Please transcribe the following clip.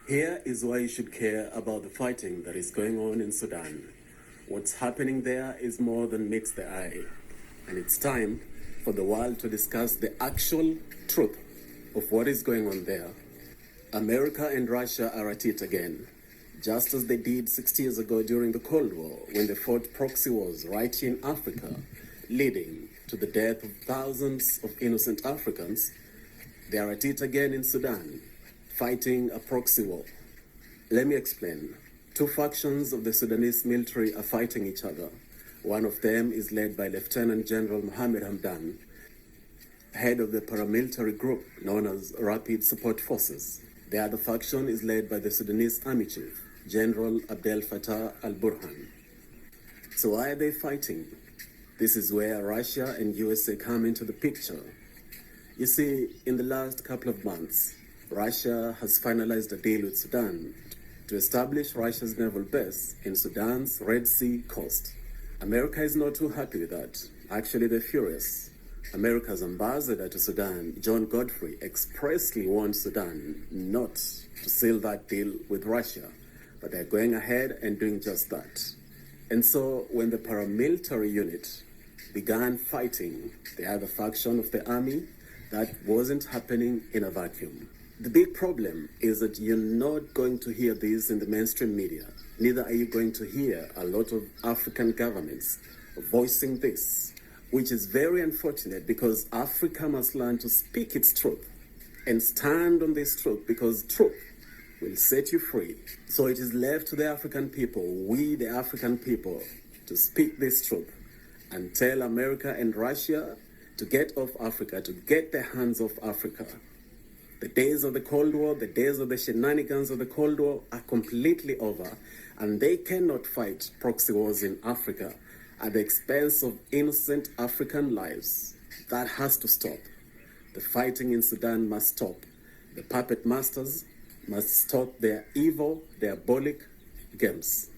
Here is why you should care about the fighting that is going on in Sudan. What's happening there is more than meets the eye. And it's time for the world to discuss the actual truth of what is going on there. America and Russia are at it again, just as they did 60 years ago during the Cold War, when they fought proxy wars right here in Africa, leading to the death of thousands of innocent Africans. They are at it again in Sudan, fighting a proxy war. Let me explain. Two factions of the Sudanese military are fighting each other. One of them is led by Lieutenant General Mohammed Hamdan, head of the paramilitary group known as Rapid Support Forces. The other faction is led by the Sudanese Army Chief, General Abdel Fattah al-Burhan. So why are they fighting? This is where Russia and USA come into the picture. You see, in the last couple of months, Russia has finalized a deal with Sudan to establish Russia's naval base in Sudan's Red Sea coast. America is not too happy with that. Actually, they're furious. America's ambassador to Sudan, John Godfrey, expressly warned Sudan not to seal that deal with Russia, but they're going ahead and doing just that. And so when the paramilitary unit began fighting the other faction of the army, that wasn't happening in a vacuum. The big problem is that you're not going to hear this in the mainstream media. Neither are you going to hear a lot of African governments voicing this, which is very unfortunate, because Africa must learn to speak its truth and stand on this truth, because truth will set you free. So it is left to the African people, we the African people, to speak this truth and tell America and Russia to get off Africa, to get their hands off Africa. The days of the Cold War, the days of the shenanigans of the Cold War are completely over, and they cannot fight proxy wars in Africa at the expense of innocent African lives. That has to stop. The fighting in Sudan must stop. The puppet masters must stop their evil, diabolic games.